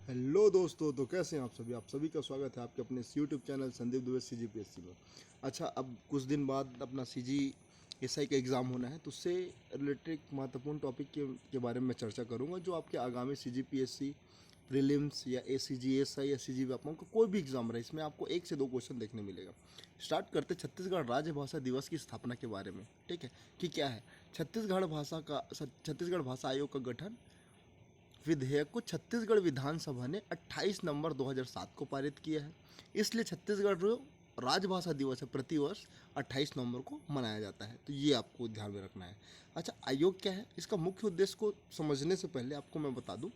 Hello दोस्तों, तो कैसे हैं आप सभी का स्वागत है आपके अपने इस YouTube channel Sandeep Dubey CGPSC में। अच्छा, अब कुछ दिन बाद अपना सीजीएसआई का एग्ज़ाम होना है, तो उससे रिलेटेड एक महत्वपूर्ण टॉपिक के बारे में मैं चर्चा करूंगा, जो आपके आगामी सीजीपीएससी प्रीलिम्स या एसीजीएसआई या सीजीपीएफओ का कोई भी एग्ज़ाम रहे, इसमें आपको 1 से 2 क्वेश्चन देखने मिलेगा। स्टार्ट करते छत्तीसगढ़ राजभाषा दिवस की स्थापना के बारे में। ठीक है कि क्या है छत्तीसगढ़ भाषा आयोग का गठन। विधेयक को छत्तीसगढ़ विधानसभा ने 28 नवंबर 2007 को पारित किया है। इसलिए छत्तीसगढ़ जो राजभाषा दिवस है प्रतिवर्ष 28 नवंबर को मनाया जाता है। तो ये आपको ध्यान में रखना है। अच्छा, आयोग क्या है, इसका मुख्य उद्देश्य को समझने से पहले आपको मैं बता दूं,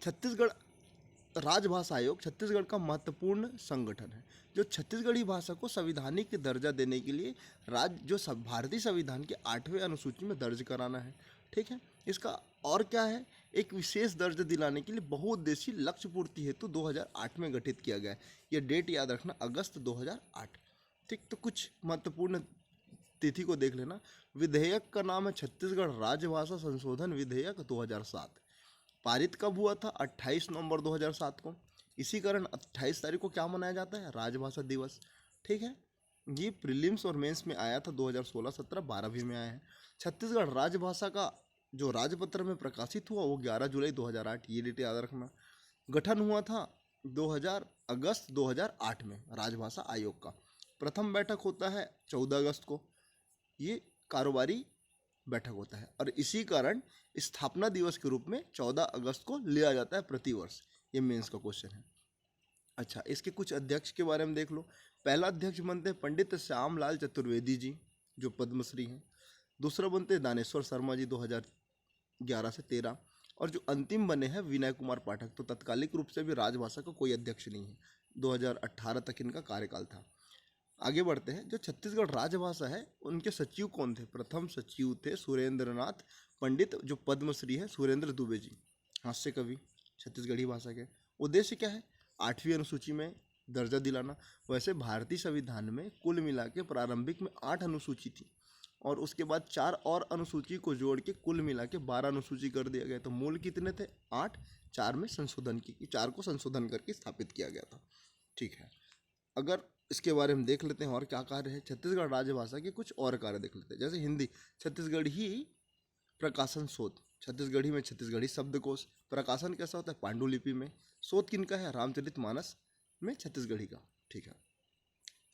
छत्तीसगढ़ राजभाषा आयोग छत्तीसगढ़ का महत्वपूर्ण संगठन है, जो छत्तीसगढ़ी भाषा को संवैधानिक दर्जा देने के लिए भारतीय संविधान के 8वें अनुसूची में दर्ज कराना है। ठीक है, इसका और क्या है, एक विशेष दर्जा दिलाने के लिए बहुउद्देशीय लक्ष्य पूर्ति हेतु 2008 में गठित किया गया है। यह डेट याद रखना, अगस्त 2008। ठीक, तो कुछ महत्वपूर्ण तिथि को देख लेना। विधेयक का नाम है छत्तीसगढ़ राजभाषा संशोधन विधेयक 2007। पारित कब हुआ था? 28 नवंबर 2007 को। इसी कारण 28 तारीख को क्या मनाया जाता है? राजभाषा दिवस। ठीक है, ये प्रीलिम्स और मेंस में आया था 2016, 17, 12वीं में आया है। छत्तीसगढ़ राजभाषा का जो राजपत्र में प्रकाशित हुआ वो 11 जुलाई 2008, ये डेट याद रखना। गठन हुआ था 2000 अगस्त 2008 में राजभाषा आयोग का। प्रथम बैठक होता है 14 अगस्त को, ये कारोबारी बैठक होता है, और इसी कारण स्थापना दिवस के रूप में 14 अगस्त को लिया जाता है प्रतिवर्ष। ये मेंस का क्वेश्चन है। अच्छा, इसके कुछ अध्यक्ष के बारे में देख लो। पहला अध्यक्ष बनते हैं पंडित श्यामलाल चतुर्वेदी जी, जो पद्मश्री हैं। दूसरा बनते हैं दानेश्वर शर्मा जी, 2011 से 13। और जो अंतिम बने हैं विनय कुमार पाठक। तो तत्कालिक रूप से भी राजभाषा का कोई अध्यक्ष नहीं है, 2018 तक इनका कार्यकाल था। आगे बढ़ते हैं। जो छत्तीसगढ़ राजभाषा है उनके सचिव कौन थे? प्रथम सचिव थे सुरेंद्र नाथ पंडित, जो पद्मश्री है, सुरेंद्र दुबे जी, हास्य कवि, छत्तीसगढ़ी भाषा के। उद्देश्य क्या है? 8वीं अनुसूची में दर्जा दिलाना। वैसे भारतीय संविधान में कुल मिला के प्रारंभिक में 8 अनुसूची थी, और उसके बाद 4 और अनुसूची को जोड़ के कुल मिला के 12 अनुसूची कर दिया गया। तो मूल कितने थे? 8, 4 में संशोधन की, 4 को संशोधन करके स्थापित किया गया था। ठीक है, अगर इसके बारे में देख लेते हैं और क्या कार्य है छत्तीसगढ़ राजभाषा के, कुछ और कार्य देख लेते हैं। जैसे हिंदी, छत्तीसगढ़ी प्रकाशन शोध, छत्तीसगढ़ी में छत्तीसगढ़ी शब्दकोश। प्रकाशन कैसा होता है? पांडुलिपि में। शोध किनका है? रामचरितमानस में छत्तीसगढ़ी का। ठीक है,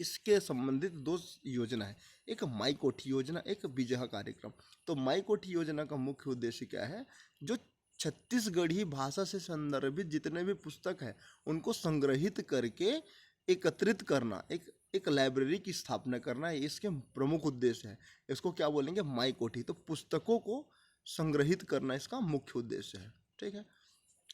इसके संबंधित 2 योजना है, एक माई कोठी योजना, एक बिजहा कार्यक्रम। तो माई कोठी योजना का मुख्य उद्देश्य क्या है? जो छत्तीसगढ़ी भाषा से संदर्भित जितने भी पुस्तक हैं उनको संग्रहित करके एकत्रित करना, एक लाइब्रेरी की स्थापना करना, ये इसके प्रमुख उद्देश्य है। इसको क्या बोलेंगे? माई कोठी। तो पुस्तकों को संग्रहित करना इसका मुख्य उद्देश्य है। ठीक है,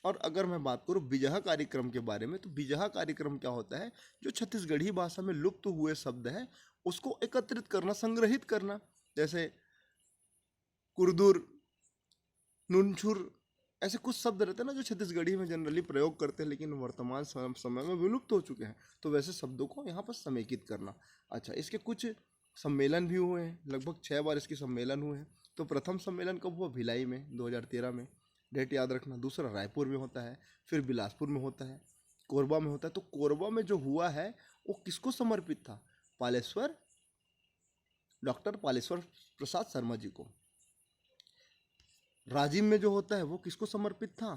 और अगर मैं बात करूं बिजहा कार्यक्रम के बारे में, तो बिजहा कार्यक्रम क्या होता है? जो छत्तीसगढ़ी भाषा में लुप्त हुए शब्द हैं उसको एकत्रित करना, संग्रहित करना। जैसे कुरदुर, नुनछुर, ऐसे कुछ शब्द रहते हैं ना जो छत्तीसगढ़ी में जनरली प्रयोग करते हैं लेकिन वर्तमान समय में विलुप्त हो चुके हैं। तो वैसे शब्दों को यहाँ पर समेकित करना। अच्छा, इसके कुछ सम्मेलन भी हुए हैं, लगभग 6 बार इसके सम्मेलन हुए हैं। तो प्रथम सम्मेलन कब हुआ? भिलाई में 2013 में, डेट याद रखना। दूसरा रायपुर में होता है, फिर बिलासपुर में होता है, कोरबा में होता है। तो कोरबा में जो हुआ है वो किसको समर्पित था? डॉक्टर पालेश्वर प्रसाद शर्मा जी को। राजिम में जो होता है वो किसको समर्पित था?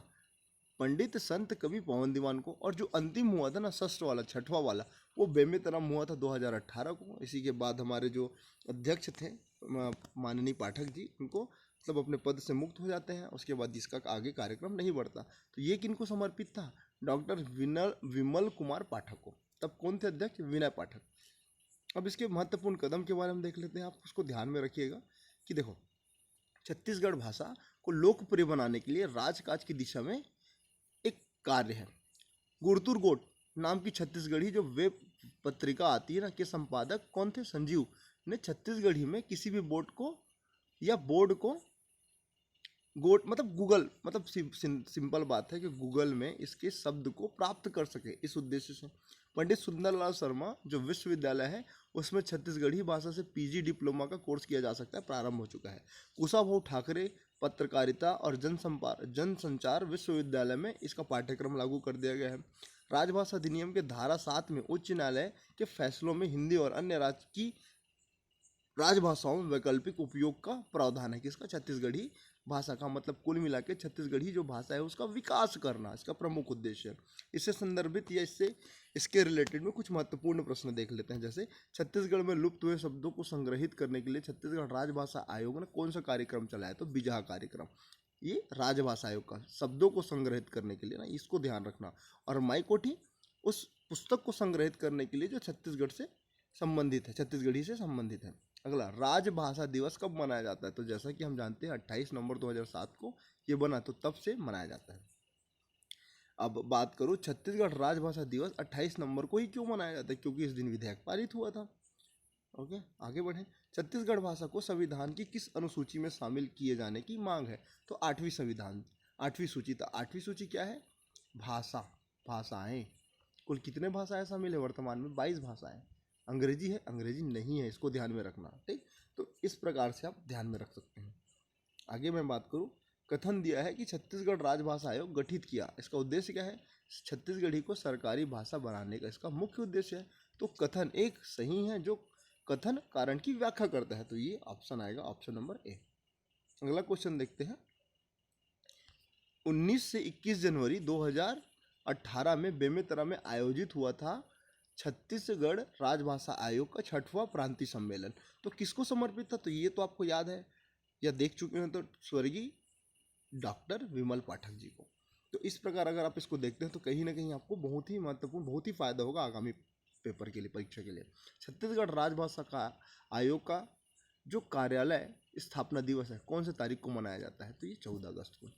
पंडित संत कवि पवन दीवान को। और जो अंतिम हुआ था ना, षष्ठ वाला, छठवां वाला, वो बेमेतरम हुआ था 2018 को। इसी के बाद हमारे जो अध्यक्ष थे माननीय पाठक जी, उनको मतलब अपने पद से मुक्त हो जाते हैं। उसके बाद इसका आगे कार्यक्रम नहीं बढ़ता। तो ये किनको समर्पित था? डॉक्टर विमल कुमार पाठक को। तब कौन थे अध्यक्ष? विनय पाठक। अब इसके महत्वपूर्ण कदम के बारे में देख लेते हैं। आप उसको ध्यान में रखिएगा कि देखो, छत्तीसगढ़ भाषा को लोकप्रिय बनाने के लिए राजकाज की दिशा में एक कार्य है। गुड़तुर गोट नाम की छत्तीसगढ़ी जो वेब पत्रिका आती है ना, के संपादक कौन थे? संजीव ने छत्तीसगढ़ी में किसी भी बोर्ड को या बोर्ड को, गोट मतलब गूगल, मतलब सिंपल बात है कि गूगल में इसके शब्द को प्राप्त कर सके, इस उद्देश्य से पंडित सुंदरलाल शर्मा जो विश्वविद्यालय है उसमें छत्तीसगढ़ी भाषा से पीजी डिप्लोमा का कोर्स किया जा सकता है, प्रारंभ हो चुका है। कुशाभाऊ ठाकरे पत्रकारिता और जनसंचार विश्वविद्यालय में इसका पाठ्यक्रम लागू कर दिया गया है। राजभाषा अधिनियम के धारा 7 में उच्च न्यायालय के फैसलों में हिंदी और अन्य राज्य की राजभाषाओं में वैकल्पिक उपयोग का प्रावधान है। किसका? छत्तीसगढ़ी भाषा का। मतलब कुल मिला के छत्तीसगढ़ी जो भाषा है उसका विकास करना इसका प्रमुख उद्देश्य है। इससे संदर्भित या इसके रिलेटेड में कुछ महत्वपूर्ण प्रश्न देख लेते हैं। जैसे छत्तीसगढ़ में लुप्त हुए शब्दों को संग्रहित करने के लिए छत्तीसगढ़ राजभाषा आयोग ने कौन सा कार्यक्रम चलाया? तो बिजहा कार्यक्रम। ये राजभाषा आयोग का शब्दों को संग्रहित करने के लिए ना, इसको ध्यान रखना। और माई कोठी उस पुस्तक को संग्रहित करने के लिए जो छत्तीसगढ़ से संबंधित है, छत्तीसगढ़ी से संबंधित है। अगला, राजभाषा दिवस कब मनाया जाता है? तो जैसा कि हम जानते हैं 28 नवंबर 2007 को ये बना, तो तब से मनाया जाता है। अब बात करूँ छत्तीसगढ़ राजभाषा दिवस 28 नवंबर को ही क्यों मनाया जाता है? क्योंकि इस दिन विधेयक पारित हुआ था। ओके, आगे बढ़ें। छत्तीसगढ़ भाषा को संविधान की किस अनुसूची में शामिल किए जाने की मांग है? तो 8वीं संविधान 8वीं सूची। तो 8वीं सूची क्या है? भाषाएं। कुल कितने भाषाएं शामिल है? वर्तमान में 22 भाषाएं। अंग्रेजी है? अंग्रेजी नहीं है, इसको ध्यान में रखना। ठीक, तो इस प्रकार से आप ध्यान में रख सकते हैं। आगे मैं बात करूं, कथन दिया है कि छत्तीसगढ़ राजभाषा आयोग गठित किया। इसका उद्देश्य क्या है? छत्तीसगढ़ी को सरकारी भाषा बनाने का इसका मुख्य उद्देश्य है। तो कथन एक सही है जो कथन कारण की व्याख्या करता है। तो ये ऑप्शन आएगा, ऑप्शन नंबर ए। अगला क्वेश्चन देखते हैं। 19 से 21 जनवरी 2018 में बेमेतरा में आयोजित हुआ था छत्तीसगढ़ राजभाषा आयोग का 6वां प्रांतीय सम्मेलन। तो किसको समर्पित था? तो ये तो आपको याद है या देख चुके हैं, तो स्वर्गीय डॉक्टर विमल पाठक जी को। तो इस प्रकार अगर आप इसको देखते हैं तो कहीं ना कहीं आपको बहुत ही महत्वपूर्ण, बहुत ही फायदा होगा आगामी पेपर के लिए, परीक्षा के लिए। छत्तीसगढ़ राजभाषा का आयोग का जो कार्यालय स्थापना दिवस है कौन से तारीख को मनाया जाता है? तो ये 14 अगस्त को।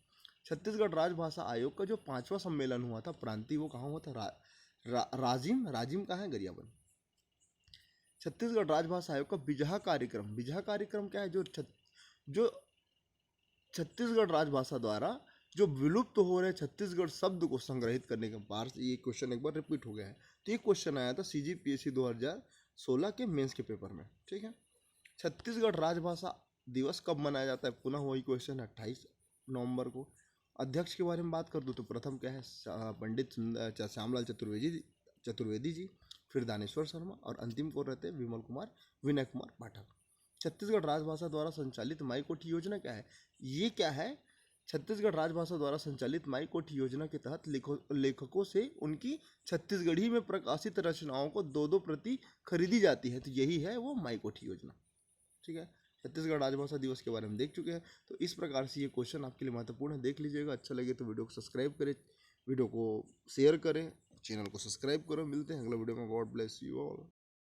छत्तीसगढ़ राजभाषा आयोग का जो 5वां सम्मेलन हुआ था प्रांतीय, वो कहाँ हुआ था? राजिम कहाँ है? गरियाबंद। छत्तीसगढ़ राजभाषा आयोग का बिजहा कार्यक्रम क्या है? जो छत्तीसगढ़ राजभाषा द्वारा जो विलुप्त हो रहे छत्तीसगढ़ शब्द को संग्रहित करने के बाद, ये क्वेश्चन एक बार रिपीट हो गया है। तो ये क्वेश्चन आया था CGPSC 2016 के मेंस के पेपर में। ठीक है, छत्तीसगढ़ राजभाषा दिवस कब मनाया जाता है? पुनः वही क्वेश्चन है, 28 नवंबर को। अध्यक्ष के बारे में बात कर दूँ तो प्रथम क्या है? पंडित श्यामलाल चतुर्वेदी जी, फिर दानेश्वर शर्मा, और अंतिम को रहते हैं विनय कुमार पाठक। छत्तीसगढ़ राजभाषा द्वारा संचालित माई कोठी योजना क्या है? ये क्या है? छत्तीसगढ़ राजभाषा द्वारा संचालित माई कोठी योजना के तहत लेखकों से उनकी छत्तीसगढ़ी में प्रकाशित रचनाओं को 2-2 प्रति खरीदी जाती है। तो यही है वो माई कोठी योजना। ठीक है, छत्तीसगढ़ राजभाषा दिवस के बारे में देख चुके हैं। तो इस प्रकार से ये क्वेश्चन आपके लिए महत्वपूर्ण है, देख लीजिएगा। अच्छा लगे तो वीडियो को सब्सक्राइब करें, वीडियो को शेयर करें, चैनल को सब्सक्राइब करो। मिलते हैं अगला वीडियो में। God bless you all.